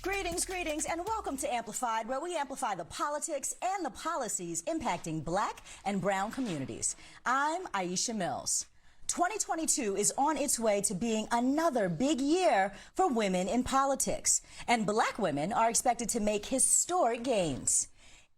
Greetings, and welcome to Amplified, where we amplify the politics and the policies impacting Black and brown communities. I'm Aisha Mills. 2022 is on its way to being another big year for women in politics, and Black women are expected to make historic gains.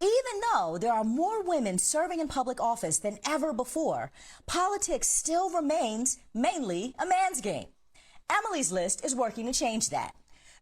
Even though there are more women serving in public office than ever before, politics still remains mainly a man's game. Emily's List is working to change that.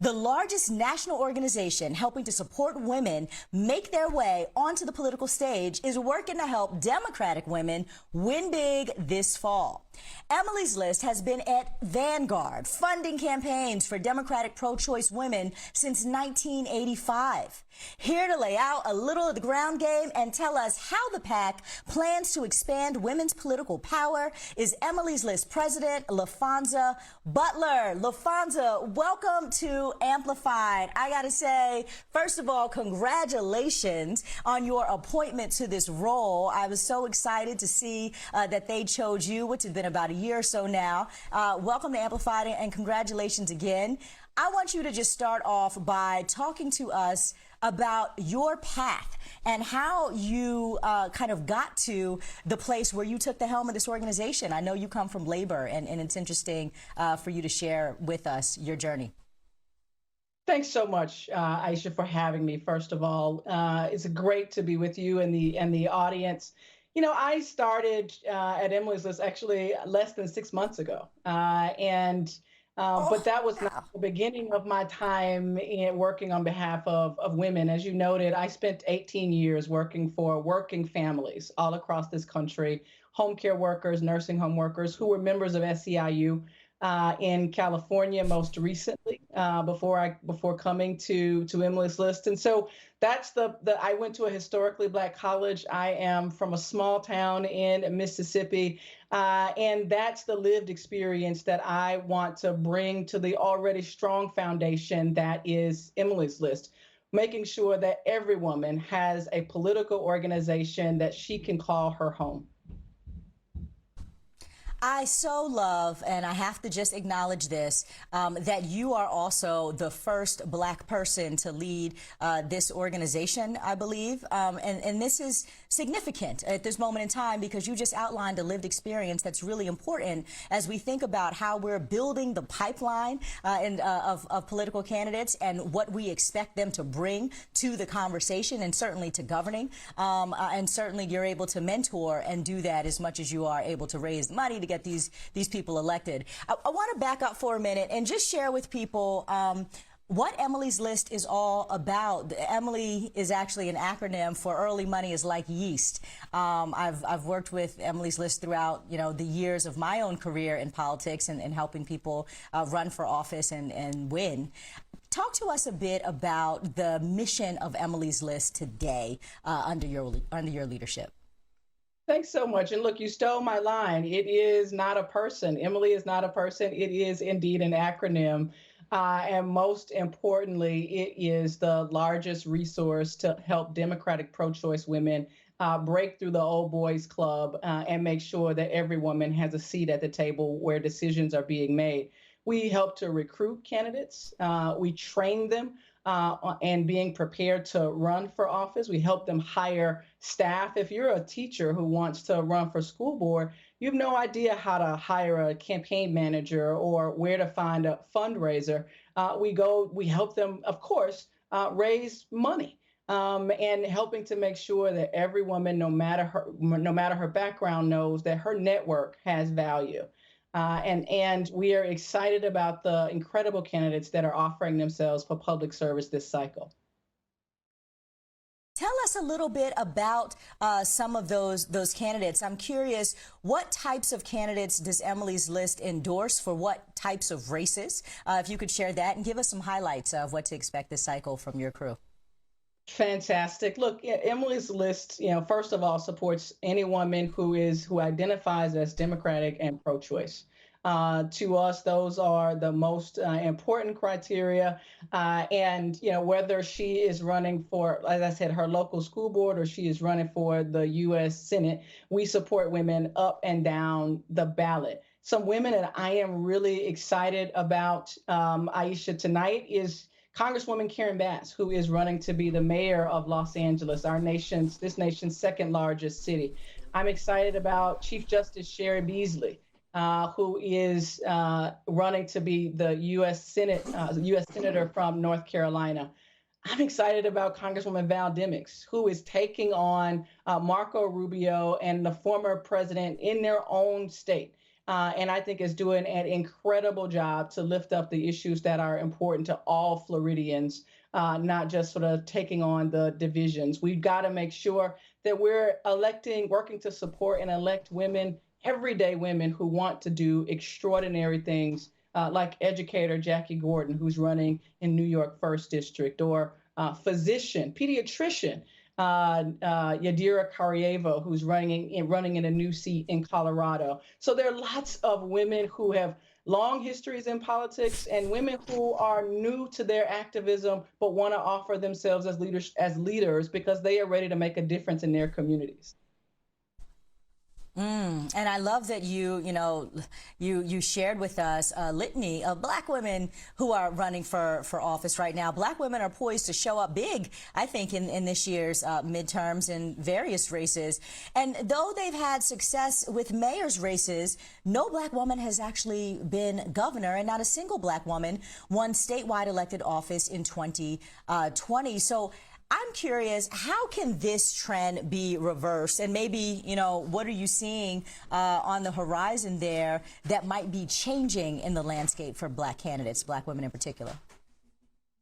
The largest national organization helping to support women make their way onto the political stage is working to help Democratic women win big this fall. Emily's List has been at Vanguard, funding campaigns for Democratic pro-choice women since 1985. Here to lay out a little of the ground game and tell us how the PAC plans to expand women's political power is Emily's List President Laphonza Butler. Laphonza, welcome to Amplified. I gotta say, first of all, congratulations on your appointment to this role. I was so excited to see that they chose you, which has been about a year or so now. Welcome to Amplified and congratulations again. I want you to just start off by talking to us about your path and how you kind of got to the place where you took the helm of this organization. I know you come from labor, and it's interesting for you to share with us your journey. Thanks so much, Aisha, for having me. First of all, it's great to be with you and the audience. You know, I started at Emily's List actually less than 6 months ago, but that was not the beginning of my time in working on behalf of women. As you noted, I spent 18 years working for working families all across this country, home care workers, nursing home workers who were members of SEIU in California most recently before coming to Emily's List. And so that's I went to a historically Black college. I am from a small town in Mississippi. And that's the lived experience that I want to bring to the already strong foundation that is Emily's List, making sure that every woman has a political organization that she can call her home. I so love, and I have to just acknowledge this, that you are also the first Black person to lead this organization, I believe. And this is significant at this moment in time because you just outlined a lived experience that's really important as we think about how we're building the pipeline of political candidates and what we expect them to bring to the conversation and certainly to governing. And certainly you're able to mentor and do that as much as you are able to raise money to get these people elected. I want to back up for a minute and just share with people what Emily's List is all about. Emily is actually an acronym for Early Money is Like Yeast. I've worked with Emily's List throughout the years of my own career in politics and helping people run for office and win. Talk to us a bit about the mission of Emily's List today under your leadership. Thanks so much. And look, you stole my line. It is not a person. Emily is not a person. It is indeed an acronym. And most importantly, it is the largest resource to help Democratic pro-choice women break through the old boys club and make sure that every woman has a seat at the table where decisions are being made. We help to recruit candidates. We train them and being prepared to run for office. We help them hire staff. If you're a teacher who wants to run for school board, you have no idea how to hire a campaign manager or where to find a fundraiser. We help them, of course, raise money and helping to make sure that every woman, no matter her background, knows that her network has value. And we are excited about the incredible candidates that are offering themselves for public service this cycle. Tell us a little bit about some of those candidates. I'm curious, what types of candidates does Emily's List endorse for what types of races? If you could share that and give us some highlights of what to expect this cycle from your crew. Fantastic. Look, Emily's List, first of all, supports any woman who identifies as Democratic and pro-choice. To us, those are the most important criteria. And whether she is running for, as I said, her local school board or she is running for the U.S. Senate, we support women up and down the ballot. Some women that I am really excited about, Aisha, tonight is Congresswoman Karen Bass, who is running to be the mayor of Los Angeles, this nation's second largest city. I'm excited about Chief Justice Sherry Beasley, who is running to be the U.S. Senator from North Carolina. I'm excited about Congresswoman Val Demings, who is taking on Marco Rubio and the former president in their own state. And I think is doing an incredible job to lift up the issues that are important to all Floridians, not just sort of taking on the divisions. We've got to make sure that we're working to support and elect women, everyday women who want to do extraordinary things, like educator Jackie Gordon, who's running in New York 1st District, or physician, pediatrician, Yadira Karyevo, who's running in a new seat in Colorado. So there are lots of women who have long histories in politics and women who are new to their activism but want to offer themselves as leaders because they are ready to make a difference in their communities. And I love that you shared with us a litany of Black women who are running for office right now. Black women are poised to show up big, I think, in this year's midterms in various races. And though they've had success with mayor's races, no Black woman has actually been governor, and not a single Black woman won statewide elected office in 2020. So I'm curious, how can this trend be reversed? And maybe, what are you seeing on the horizon there that might be changing in the landscape for Black candidates, Black women in particular?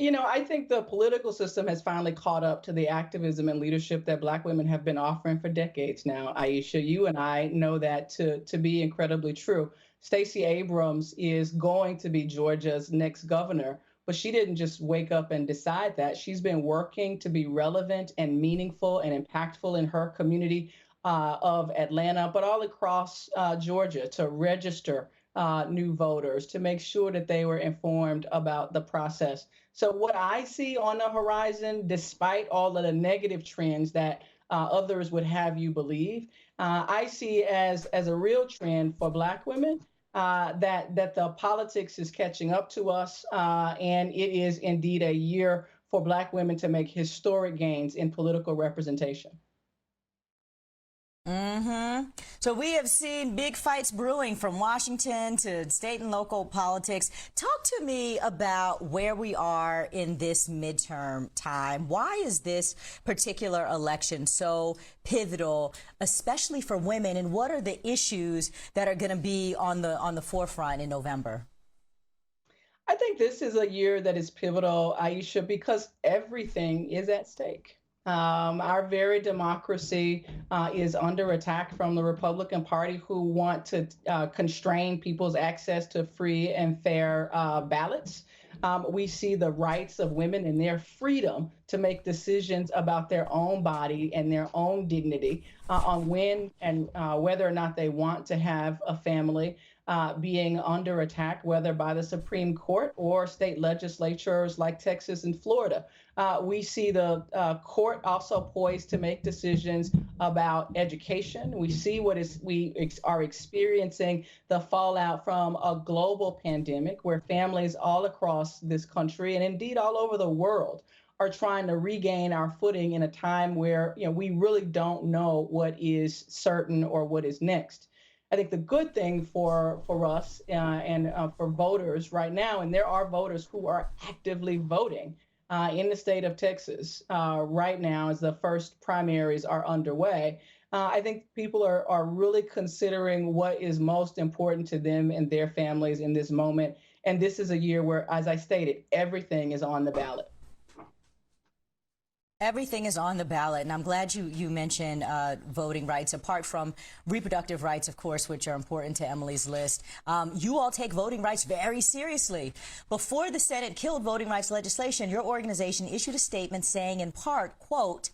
I think the political system has finally caught up to the activism and leadership that Black women have been offering for decades now. Aisha, you and I know that to be incredibly true. Stacey Abrams is going to be Georgia's next governor. But she didn't just wake up and decide that. She's been working to be relevant and meaningful and impactful in her community of Atlanta, but all across Georgia, to register new voters, to make sure that they were informed about the process. So what I see on the horizon, despite all of the negative trends that others would have you believe, I see as a real trend for Black women. That the politics is catching up to us, and it is indeed a year for Black women to make historic gains in political representation. So we have seen big fights brewing from Washington to state and local politics. Talk to me about where we are in this midterm time. Why is this particular election so pivotal, especially for women? And what are the issues that are going to be on the forefront in November? I think this is a year that is pivotal, Aisha, because everything is at stake. Our very democracy is under attack from the Republican Party, who want to constrain people's access to free and fair ballots. We see the rights of women and their freedom to make decisions about their own body and their own dignity on when and whether or not they want to have a family being under attack, whether by the Supreme Court or state legislatures like Texas and Florida. We see the court also poised to make decisions about education. We see we are experiencing the fallout from a global pandemic, where families all across this country and indeed all over the world are trying to regain our footing in a time where we really don't know what is certain or what is next. I think the good thing for us and for voters right now, and there are voters who are actively voting in the state of Texas right now as the first primaries are underway. I think people are really considering what is most important to them and their families in this moment. And this is a year where, as I stated, everything is on the ballot. Everything is on the ballot, and I'm glad you mentioned voting rights, apart from reproductive rights, of course, which are important to Emily's list. You all take voting rights very seriously. Before the Senate killed voting rights legislation, your organization issued a statement saying, in part, quote,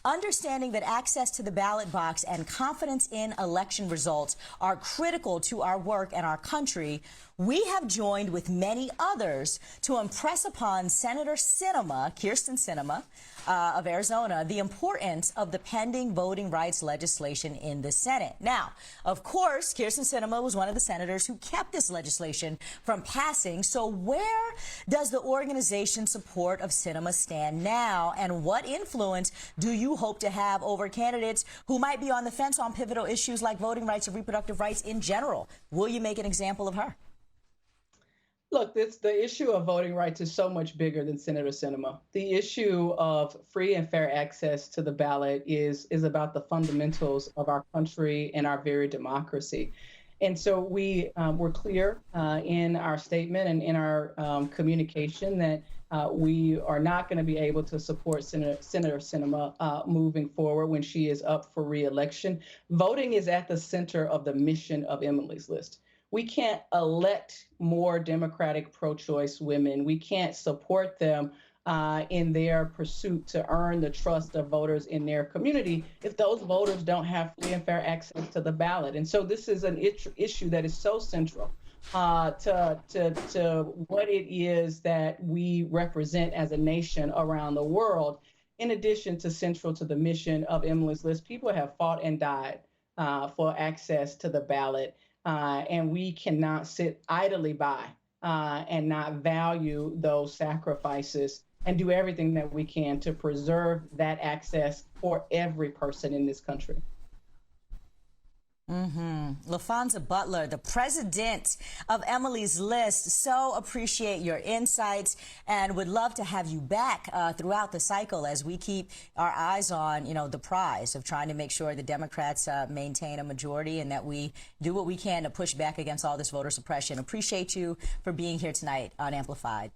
"Understanding that access to the ballot box and confidence in election results are critical to our work and our country, we have joined with many others to impress upon Senator Kyrsten Sinema of Arizona, the importance of the pending voting rights legislation in the Senate. Now, of course, Kyrsten Sinema was one of the senators who kept this legislation from passing. So where does the organization's support of Sinema stand now? And what influence do you hope to have over candidates who might be on the fence on pivotal issues like voting rights and reproductive rights in general? Will you make an example of her? Look, the issue of voting rights is so much bigger than Senator Sinema. The issue of free and fair access to the ballot is about the fundamentals of our country and our very democracy. And so we were clear in our statement and in our communication that we are not going to be able to support Senator Sinema moving forward when she is up for re-election. Voting is at the center of the mission of Emily's List. We can't elect more Democratic pro-choice women. We can't support them in their pursuit to earn the trust of voters in their community if those voters don't have free and fair access to the ballot. And so this is an issue that is so central to what it is that we represent as a nation around the world. In addition to central to the mission of Emily's List, people have fought and died for access to the ballot. And we cannot sit idly by and not value those sacrifices and do everything that we can to preserve that access for every person in this country. Laphonza Butler, the president of Emily's List, so appreciate your insights and would love to have you back throughout the cycle as we keep our eyes on, the prize of trying to make sure the Democrats maintain a majority and that we do what we can to push back against all this voter suppression. Appreciate you for being here tonight on Amplified.